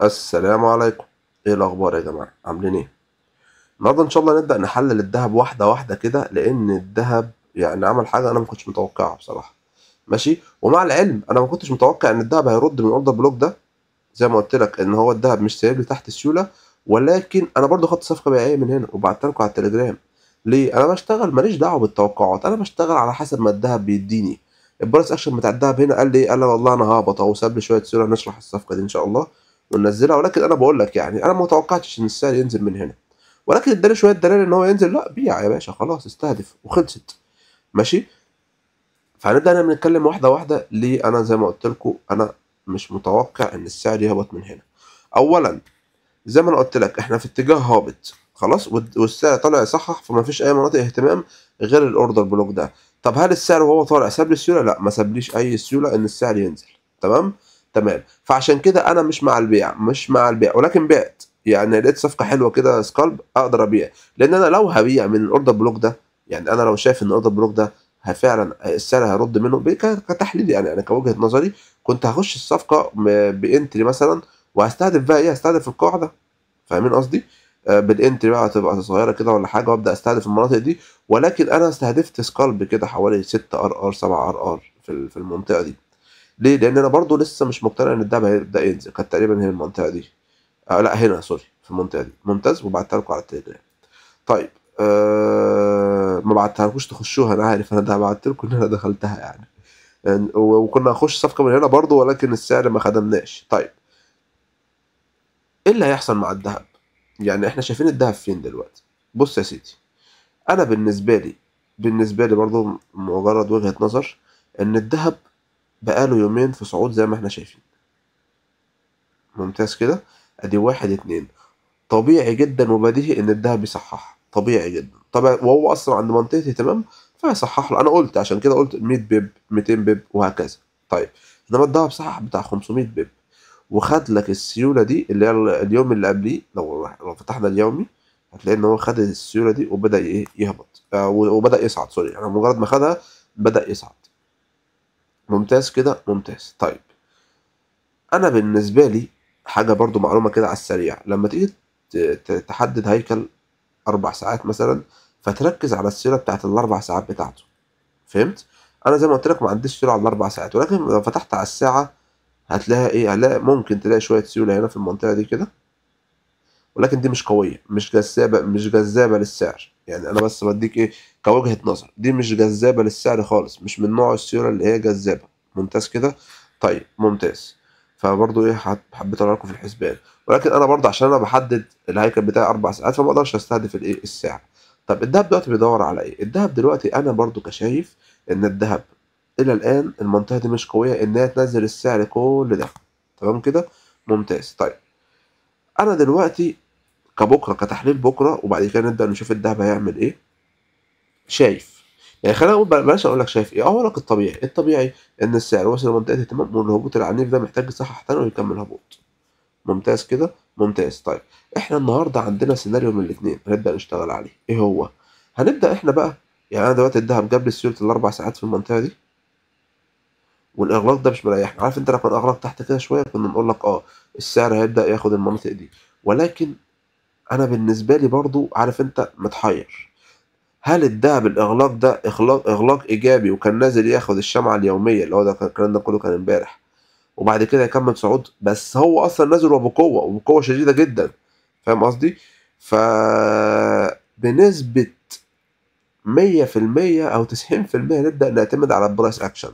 السلام عليكم. ايه الاخبار يا جماعه؟ عاملين ايه؟ النهارده ان شاء الله نبدا نحلل الذهب واحده واحده كده، لان الذهب يعني عمل حاجه انا ما كنتش متوقعها بصراحه. ماشي، ومع العلم انا ما كنتش متوقع ان الذهب هيرد من الاوردر بلوك ده. زي ما قلت لك ان هو الذهب مش سايب لي تحت السيوله، ولكن انا برضو خدت صفقه بيعيه من هنا وبعتها لكم على التليجرام. ليه؟ انا بشتغل ماليش دعوه بالتوقعات، انا بشتغل على حسب ما الذهب بيديني. البرايس اكشن بتاع الذهب هنا قال لي ايه؟ قال لي والله انا ههبط اهو، ساب لي شويه سيوله نشرح الصفقه دي ان شاء الله وننزلها. ولكن انا بقول لك يعني انا ما توقعتش ان السعر ينزل من هنا، ولكن اداني شويه دلائل ان هو ينزل. لا بيع يا باشا، خلاص استهدف وخلصت. ماشي. فهنبدا نتكلم واحده واحده. ليه؟ انا زي ما قلت لكم انا مش متوقع ان السعر يهبط من هنا. اولا زي ما انا قلت لك احنا في اتجاه هابط خلاص، والسعر طالع يصحح، فما فيش اي مناطق اهتمام غير الاوردر بلوك ده. طب هل السعر وهو طالع ساب لي السيوله؟ لا، ما سابليش اي سيوله ان السعر ينزل. تمام. تمام. فعشان كده انا مش مع البيع ولكن بعت. يعني لقيت صفقه حلوه كده سكالب اقدر ابيع، لان انا لو هبيع من الاوردر بلوك ده، يعني انا لو شايف ان الاوردر بلوك ده فعلا السعر هيرد منه كتحليل، يعني كوجهه نظري كنت هخش الصفقه بانتري مثلا، وهستهدف بقى ايه؟ هستهدف القاعده. فاهمين قصدي؟ بالانتري بقى هتبقى صغيره كده ولا حاجه، وابدا استهدف المناطق دي. ولكن انا استهدفت سكالب كده حوالي 6 ار 7 ار في المنطقه دي. ليه؟ لان انا برضو لسه مش مقتنع ان الدهب هيبدا ينزل. كانت تقريبا هي المنطقه دي. لا هنا سوري، في المنطقه دي. ممتاز، وبعتها لكم على التليجرام. طيب ما بعتهالكوش تخشوها، انا عارف، انا ده بعت لكم ان انا دخلتها يعني وكنا هنخش صفقه من هنا برضو، ولكن السعر ما خدمناش. طيب ايه اللي هيحصل مع الذهب؟ يعني احنا شايفين الذهب فين دلوقتي؟ بص يا سيدي، انا بالنسبه لي برضو مجرد وجهة نظر ان الذهب بقاله يومين في صعود زي ما احنا شايفين. ممتاز كده. ادي واحد اتنين. طبيعي جدا وبديهي ان الذهب يصحح، طبيعي جدا طبعا، وهو اصلا عند منطقة اهتمام فيصحح له. انا قلت عشان كده قلت 100 بيب 200 بيب وهكذا. طيب انما الذهب صحح بتاع 500 بيب، وخد لك السيولة دي اللي هي اليوم اللي قبليه. لو فتحنا اليومي هتلاقي ان هو خد السيولة دي وبدأ ايه؟ يهبط. وبدأ يصعد. سوري، يعني مجرد ما خدها بدأ يصعد. ممتاز كده، ممتاز. طيب انا بالنسبة لي حاجة برضو معلومة كده على السريع، لما تيجي تحدد هيكل 4 ساعات مثلا، فتركز على السيولة بتاعت ال4 ساعات بتاعته. فهمت؟ انا زي ما قلت لك ما عنديش سيولة على ال4 ساعات، ولكن لو فتحت على الساعة هتلاقي ايه؟ هتلاقي ممكن تلاقي شوية سيولة هنا في المنطقة دي كده، ولكن دي مش قوية، مش جذابة للسعر. يعني أنا بس بديك إيه؟ كوجهة نظر دي مش جذابة للسعر خالص، مش من نوع السيولة اللي هي جذابة. ممتاز كده. طيب ممتاز. فبرضه إيه؟ حبيت أقول لكم في الحسبان. ولكن أنا برضه عشان أنا بحدد الهيكل بتاعي 4 ساعات فما أقدرش أستهدف الإيه؟ الساعة. طب الدهب دلوقتي بيدور على إيه؟ الدهب دلوقتي أنا برضه كشايف إن الدهب إلى الآن المنطقة دي مش قوية إن هي تنزل السعر كل ده. تمام كده؟ ممتاز. طيب أنا دلوقتي كبكره، كتحليل بكره، وبعد كده نبدا نشوف الدهب هيعمل ايه. شايف، يعني خلينا نقول بلاش اقول لك شايف ايه، اقول لك الطبيعي ان السعر وصل لمنطقه اهتمام، والهبوط العنيف ده محتاج يصحح تاني ويكمل هبوط. ممتاز كده، ممتاز. طيب احنا النهارده عندنا سيناريو من الاثنين هنبدا نشتغل عليه. ايه هو؟ هنبدا احنا بقى، يعني انا دلوقتي الدهب جاب لي سيوله ال4 ساعات في المنطقه دي، والاغلاق ده مش مريحنا. عارف انت لو كان اغلاق تحت كده شويه كنا نقول لك السعر هيبدا ياخد المناطق دي. ولكن انا بالنسبه لي برضو عارف انت متحير. هل الدهب الاغلاق ده اغلاق ايجابي وكان نازل ياخد الشمعة اليومية اللي هو ده الكلام ده كله كان امبارح، وبعد كده يكمل صعود، بس هو اصلا نازل وبقوة شديدة جدا. فاهم قصدي؟ ف بنسبة 100% او 90% نبدأ نعتمد على البرايس اكشن.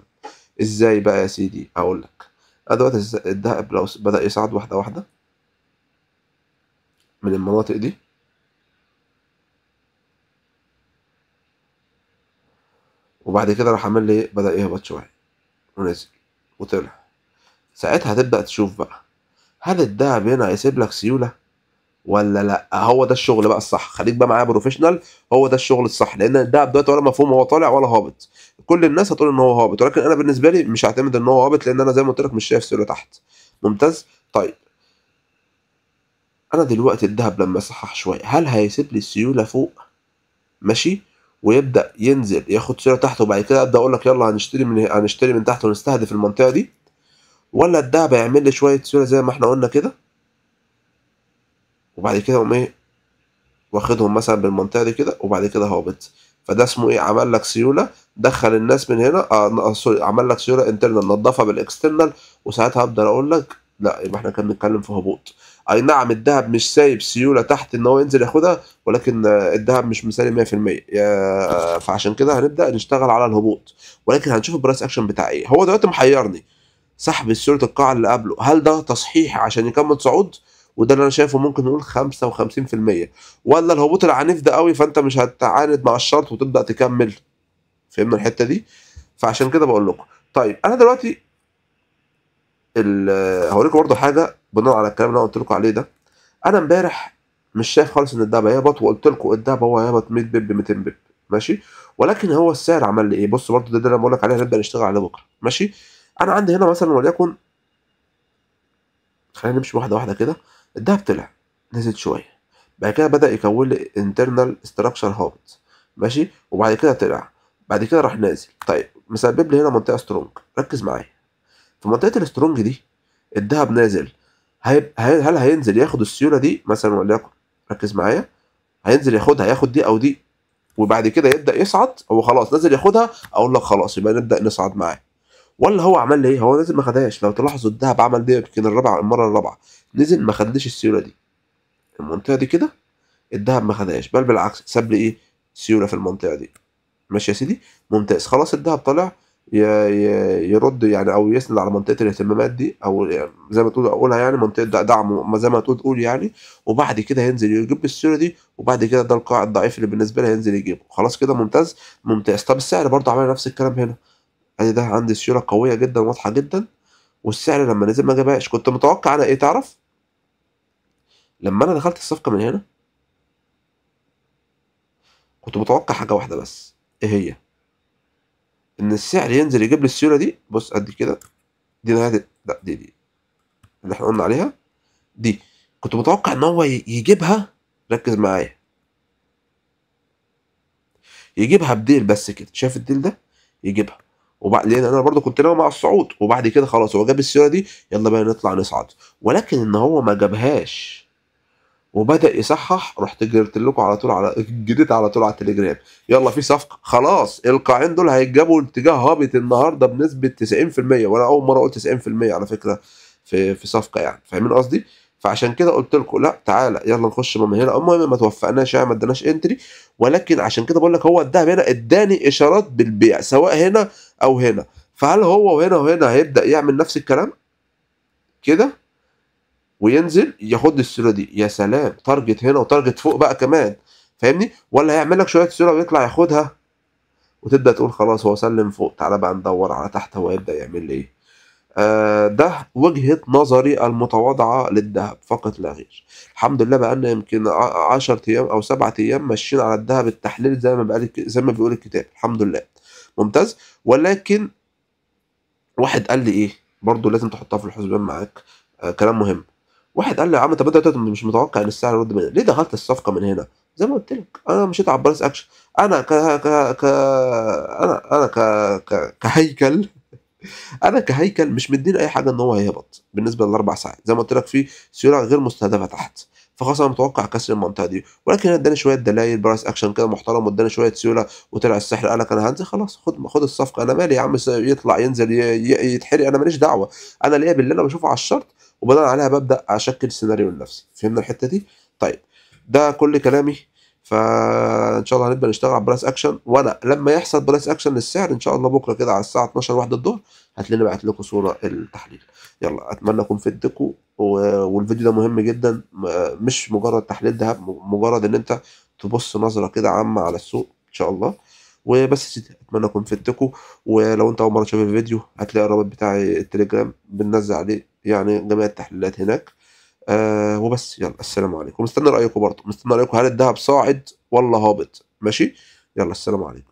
ازاي بقى يا سيدي؟ اقول لك. أنا دلوقتي الدهب لو بدأ يصعد واحدة واحدة من المناطق دي، وبعد كده راح عامل لي ايه؟ بدأ يهبط شوية ونزل وطلع. ساعتها هتبدأ تشوف بقى هل الدهب هنا هيسيب لك سيولة ولا لا. هو ده الشغل بقى الصح. خليك بقى معايا بروفيشنال. هو ده الشغل الصح، لان الدهب دلوقتي ولا مفهوم هو طالع ولا هابط. كل الناس هتقول ان هو هابط، ولكن انا بالنسبه لي مش هعتمد ان هو هابط، لان انا زي ما قلت لك مش شايف سيوله تحت. ممتاز. طيب انا دلوقتي الدهب لما يصحح شويه هل هيسيب لي السيوله فوق؟ ماشي. ويبدا ينزل ياخد سيوله تحت، وبعد كده ابدا اقول لك يلا هنشتري من تحت ونستهدف المنطقه دي، ولا الدهب هيعمل لي شويه سيوله زي ما احنا قلنا كده وبعد كده قوم ايه واخدهم مثلا بالمنطقه دي كده وبعد كده هابط. فده اسمه ايه؟ عمل لك سيوله، دخل الناس من هنا سوري، عمل لك سيوله انترنال نضفها بالاكسترنال، وساعتها ابدا اقول لك لا يبقى احنا كنا بنتكلم في هبوط. اي نعم الذهب مش سايب سيوله تحت ان هو ينزل ياخدها، ولكن الذهب مش مثالي 100%، فعشان كده هنبدا نشتغل على الهبوط. ولكن هنشوف البرايس اكشن بتاع ايه. هو دلوقتي محيرني سحب سيوله القاع اللي قبله، هل ده تصحيح عشان يكمل صعود؟ وده اللي انا شايفه ممكن نقول 55%، ولا الهبوط العنيف ده قوي فانت مش هتعاند مع الشرط وتبدا تكمل. فهمنا الحته دي؟ فعشان كده بقول لكم. طيب انا دلوقتي هوريكم برضه حاجه بناء على الكلام اللي انا قلت لكم عليه ده. انا امبارح مش شايف خالص ان الدهب هيهبط، وقلت لكم الدهب هو هيهبط 100 بيب 200 بيب ماشي. ولكن هو السعر عمل لي ايه؟ بص برضه ده اللي انا بقول لك عليه هنبدا نشتغل عليه بكره ماشي. انا عندي هنا مثلا وليكن، خلينا نمشي واحده واحده كده. الدهب طلع نزل شويه، بعد كده بدأ يكون لي internal structure هابط ماشي، وبعد كده طلع، بعد كده راح نازل. طيب مسبب لي هنا منطقه سترونج. ركز معايا في منطقه السترونج دي، الذهب نازل، هل هينزل ياخد السيوله دي مثلا وليكن؟ ركز معايا، هينزل ياخدها، ياخد دي او دي وبعد كده يبدا يصعد؟ هو خلاص نزل ياخدها، اقول لك خلاص يبقى نبدا نصعد معاه. ولا هو عمل لي ايه؟ هو نزل ما خدهاش. لو تلاحظوا الذهب عمل دي يمكن المره الرابعه نزل ما خدليش السيوله دي، المنطقه دي كده الذهب ما خدهاش، بل بالعكس ساب لي ايه؟ سيوله في المنطقه دي. ماشي يا سيدي، ممتاز. خلاص الذهب طالع يرد يعني او يسند على منطقه الاهتمامات دي، او يعني زي ما تقول اقولها يعني منطقه دعم، ما زي ما تقول يعني. وبعد كده هينزل يجيب السيوله دي، وبعد كده ده القاع الضعيف اللي بالنسبه لي هينزل يجيبه. خلاص كده ممتاز ممتاز. طب السعر برضه عمل نفس الكلام هنا. ادي ده عندي سيوله قويه جدا واضحه جدا، والسعر لما نزل ما جابهاش. كنت متوقع انا ايه تعرف؟ لما انا دخلت الصفقه من هنا كنت متوقع حاجه واحده بس، ايه هي؟ ان السعر ينزل يجيب لي السيوله دي. بص قد كده، دي نهايه، لا دي اللي احنا قلنا عليها دي. كنت متوقع ان هو يجيبها، ركز معايا، يجيبها بديل بس كده. شايف الديل ده؟ يجيبها وبعد، لان انا برضو كنت ناوي مع الصعود، وبعد كده خلاص هو جاب السيوله دي، يلا بقى نطلع نصعد. ولكن ان هو ما جابهاش وبدأ يصحح، رحت جريت لكم على طول، جريت على طول على التليجرام، يلا في صفقه. خلاص القاعين دول هيتجابوا اتجاه هابط النهارده بنسبه 90%، وانا اول مره اقول 90% على فكره في صفقه يعني. فاهمين قصدي؟ فعشان كده قلت لكم لا تعالى يلا نخش من هنا. المهم ما توفقناش يعني، ما اداناش انتري. ولكن عشان كده بقول لك هو الذهب هنا اداني اشارات بالبيع سواء هنا او هنا. فهل هو وهنا وهنا هيبدأ يعمل نفس الكلام كده وينزل ياخد لي الصوره دي؟ يا سلام، تارجت هنا وتارجت فوق بقى كمان. فاهمني؟ ولا هيعمل لك شويه صوره ويطلع ياخدها وتبدا تقول خلاص هو سلم فوق، تعالى بقى ندور على تحت هو يبدا يعمل لي ايه. ده وجهه نظري المتواضعه للذهب فقط لا غير. الحمد لله بقى لنا يمكن 10 ايام او 7 ايام ماشيين على الذهب التحليل زي ما بيقول الكتاب. الحمد لله ممتاز. ولكن واحد قال لي ايه برضه لازم تحطها في الحسبان معاك، كلام مهم. واحد قال لي يا عم طب انت مش متوقع ان السعر يرد من هنا، ليه دخلت الصفقه من هنا؟ زي ما قلت لك انا مشيت على البرايس اكشن. انا انا كهيكل انا كهيكل مش مديني اي حاجه ان هو هيهبط بالنسبه للاربع ساعات. زي ما قلت لك في سيوله غير مستهدفه تحت، فخلاص انا متوقع كسر المنطقه دي. ولكن اداني شويه دلائل برايس اكشن كده محترم، واداني شويه سيوله، وطلع السحر قال لك انا هنزل. خلاص خد الصفقه، انا مالي يا عم يطلع ينزل يتحرق، انا ماليش دعوه. انا ليا باللي انا بشوفه على الشرط، وبناء عليها ببدا اشكل سيناريو لنفسي. فهمنا الحته دي؟ طيب ده كل كلامي. فان شاء الله هنبدا نشتغل على برايس اكشن، وانا لما يحصل برايس اكشن للسعر ان شاء الله بكره كده على الساعه 12 واحده الظهر هتلاقيني بعت لكم صوره التحليل. يلا اتمنى اكون فدتكم، والفيديو ده مهم جدا، مش مجرد تحليل ذهب، مجرد ان انت تبص نظره كده عامه على السوق ان شاء الله. وبس يا سيدي اتمنى اكون فدتكم. ولو انت اول مره تشوف الفيديو هتلاقي الرابط بتاع التليجرام بننزل عليه يعني جميع التحليلات هناك. وبس يلا السلام عليكم. مستني رايكم برضه، مستني رايكم هل الذهب صاعد ولا هابط؟ ماشي، يلا السلام عليكم.